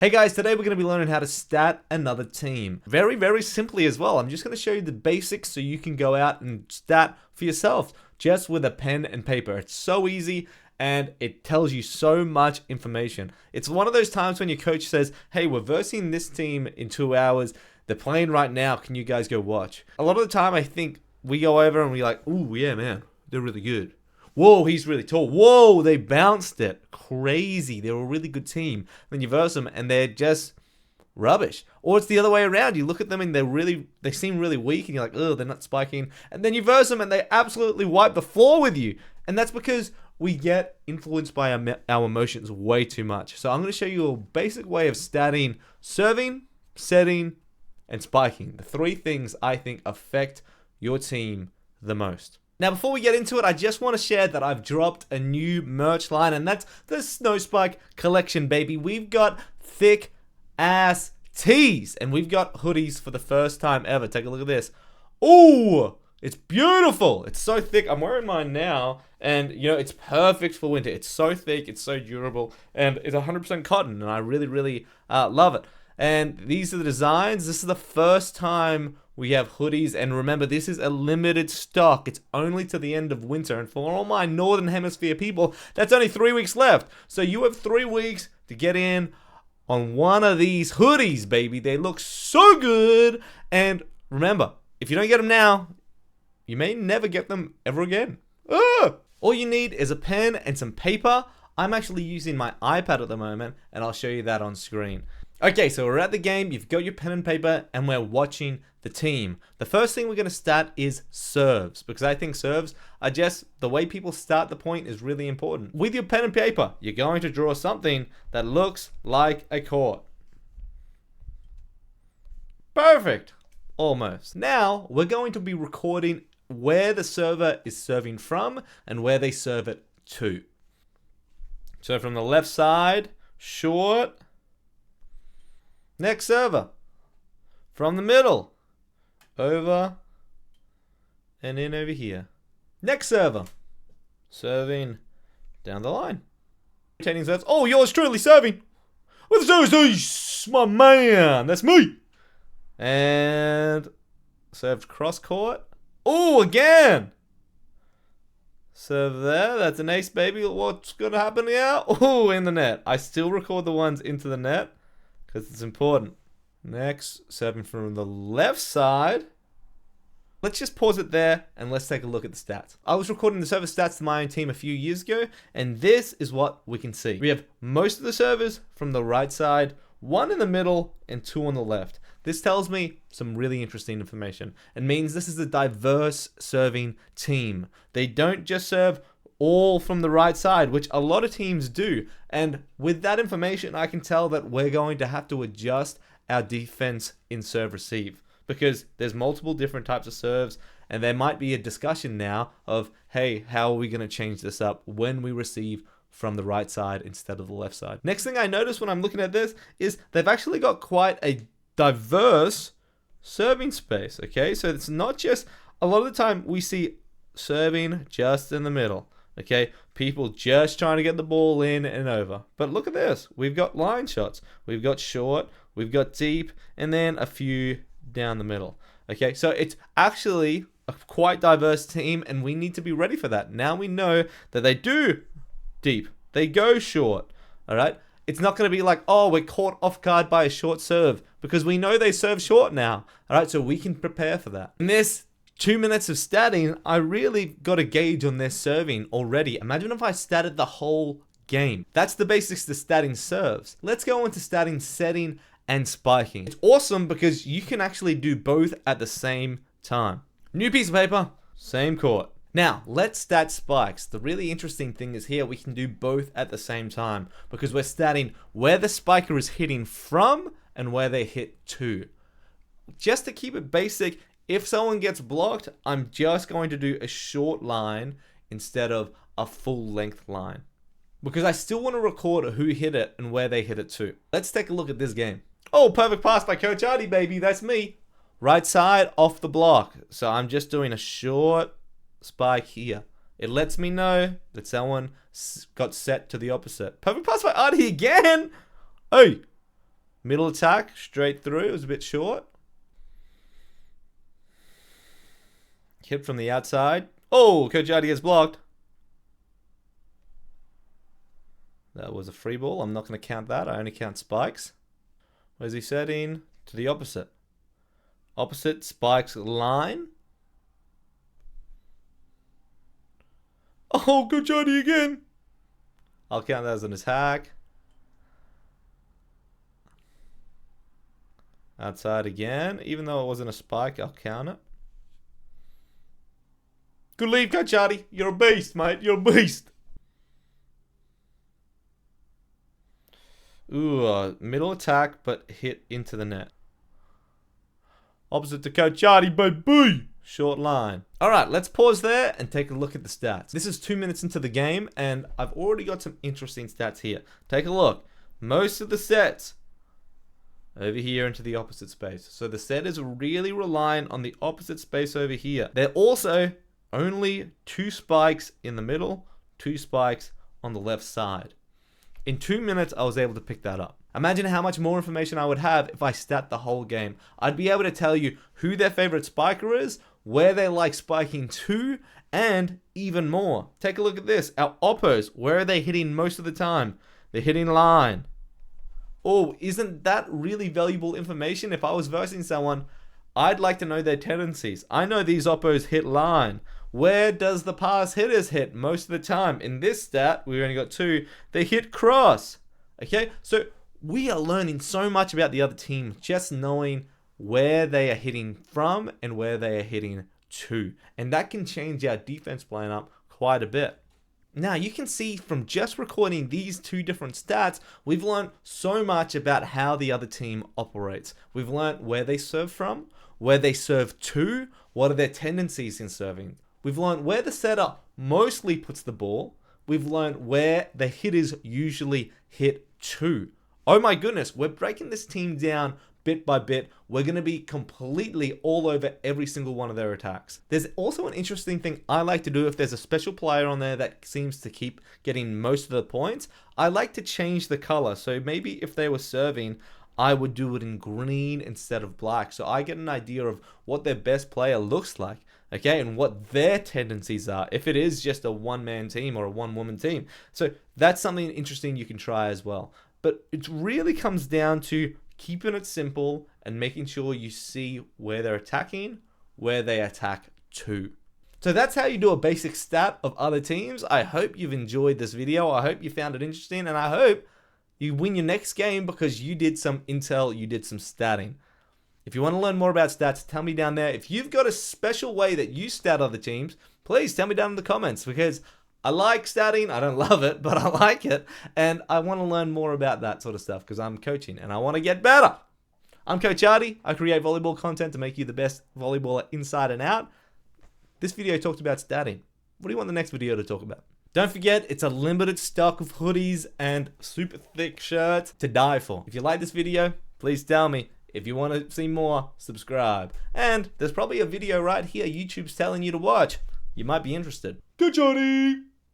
Hey guys, today we're going to be learning how to stat another team. Very, very simply as well. I'm just going to show you the basics so you can go out and stat for yourself just with a pen and paper. It's so easy and it tells you so much information. It's one of those times when your coach says, hey, we're versing this team in 2 hours. They're playing right now. Can you guys go watch? A lot of the time I think we go over and we're like, ooh, yeah, man, they're really good. Whoa, he's really tall. Whoa, they bounced it. Crazy. They're a really good team. Then you verse them and they're just rubbish. Or it's the other way around. You look at them and they seem really weak and you're like, oh, they're not spiking. And then you verse them and they absolutely wipe the floor with you. And that's because we get influenced by our emotions way too much. So I'm going to show you a basic way of statting serving, setting, and spiking. The 3 things I think affect your team the most. Now, before we get into it, I just want to share that I've dropped a new merch line, and that's the Snow Spike collection, baby. We've got thick ass tees, and we've got hoodies for the first time ever. Take a look at this. Ooh, it's beautiful. It's so thick. I'm wearing mine now, and you know, it's perfect for winter. It's so thick, it's so durable, and it's 100% cotton, and I really, really love it. And these are the designs. This is the first time we have hoodies, and remember, this is a limited stock. It's only to the end of winter, and for all my Northern Hemisphere people, that's only 3 weeks left. So you have 3 weeks to get in on one of these hoodies, baby. They look so good, and remember, if you don't get them now, you may never get them ever again. All you need is a pen and some paper. I'm actually using my iPad at the moment, and I'll show you that on screen. Okay, so we're at the game, you've got your pen and paper, and we're watching the team. The first thing we're going to stat is serves, because I think serves are just the way people start the point is really important. With your pen and paper, you're going to draw something that looks like a court. Perfect. Almost. Now, we're going to be recording where the server is serving from and where they serve it to. So from the left side, short. Next server, from the middle, over and in over here. Next server, serving down the line. Rotating serves. Oh, yours truly serving. With the service, my man, that's me. And served cross court. Oh, again. Serve there. That's an ace, baby. What's gonna happen now? Oh, in the net. I still record the ones into the net, because it's important. Next, serving from the left side. Let's just pause it there and let's take a look at the stats. I was recording the server stats to my own team a few years ago, and this is what we can see. We have most of the servers from the right side, 1 in the middle, and 2 on the left. This tells me some really interesting information. It means this is a diverse serving team. They don't just serve all from the right side, which a lot of teams do. And with that information, I can tell that we're going to have to adjust our defense in serve receive, because there's multiple different types of serves, and there might be a discussion now of, hey, how are we going to change this up when we receive from the right side instead of the left side? Next thing I notice when I'm looking at this is they've actually got quite a diverse serving space. Okay, so it's not just, a lot of the time we see serving just in the middle. Okay, people just trying to get the ball in and over. But look at this. We've got line shots. We've got short. We've got deep. And then a few down the middle. Okay, so it's actually a quite diverse team, and we need to be ready for that. Now we know that they do deep. They go short. All right. It's not going to be like, oh, we're caught off guard by a short serve, because we know they serve short now. All right, so we can prepare for that. In this 2 minutes of statting, I really got a gauge on their serving already. Imagine if I statted the whole game. That's the basics to statting serves. Let's go into statting setting and spiking. It's awesome because you can actually do both at the same time. New piece of paper, same court. Now, let's stat spikes. The really interesting thing is here we can do both at the same time, because we're statting where the spiker is hitting from and where they hit to. Just to keep it basic, if someone gets blocked, I'm just going to do a short line instead of a full length line, because I still want to record who hit it and where they hit it to. Let's take a look at this game. Oh, perfect pass by Coach Artie, baby. That's me. Right side off the block. So I'm just doing a short spike here. It lets me know that someone got set to the opposite. Perfect pass by Artie again. Hey, Middle attack, straight through. It was a bit short. Hit from the outside. Oh, Coach Adi gets blocked. That was a free ball. I'm not going to count that. I only count spikes. Where's he setting? To the opposite. Opposite spikes line. Oh, Coach Adi again. I'll count that as an attack. Outside again. Even though it wasn't a spike, I'll count it. Good lead, Coach Adi. You're a beast, mate. You're a beast. Ooh, middle attack, but hit into the net. Opposite to Coach Adi, baby. Short line. All right, let's pause there and take a look at the stats. This is 2 minutes into the game, and I've already got some interesting stats here. Take a look. Most of the sets over here into the opposite space. So the set is really relying on the opposite space over here. They're also only 2 spikes in the middle, 2 spikes on the left side. In 2 minutes, I was able to pick that up. Imagine how much more information I would have if I stat the whole game. I'd be able to tell you who their favorite spiker is, where they like spiking to, and even more. Take a look at this. Our oppos, where are they hitting most of the time? They're hitting line. Oh, isn't that really valuable information? If I was versing someone, I'd like to know their tendencies. I know these oppos hit line. Where does the pass hitters hit most of the time? In this stat, we only got 2. They hit cross. Okay, so we are learning so much about the other team just knowing where they are hitting from and where they are hitting to. And that can change our defense plan up quite a bit. Now, you can see from just recording these 2 different stats, we've learned so much about how the other team operates. We've learned where they serve from, where they serve to, what are their tendencies in serving. We've learned where the setter mostly puts the ball. We've learned where the hitters usually hit to. Oh my goodness, we're breaking this team down bit by bit. We're going to be completely all over every single one of their attacks. There's also an interesting thing I like to do if there's a special player on there that seems to keep getting most of the points. I like to change the color. So maybe if they were serving, I would do it in green instead of black. So I get an idea of what their best player looks like. Okay, and what their tendencies are, if it is just a one-man team or a one-woman team. So that's something interesting you can try as well. But it really comes down to keeping it simple and making sure you see where they're attacking, where they attack to. So that's how you do a basic stat of other teams. I hope you've enjoyed this video. I hope you found it interesting, and I hope you win your next game because you did some intel, you did some statting. If you want to learn more about stats, tell me down there. If you've got a special way that you stat other teams, please tell me down in the comments because I like statting. I don't love it, but I like it. And I want to learn more about that sort of stuff because I'm coaching and I want to get better. I'm Coach Adi. I create volleyball content to make you the best volleyballer inside and out. This video talked about statting. What do you want the next video to talk about? Don't forget, it's a limited stock of hoodies and super thick shirts to die for. If you like this video, please tell me. If you want to see more, subscribe. And there's probably a video right here YouTube's telling you to watch. You might be interested. Good Johnny!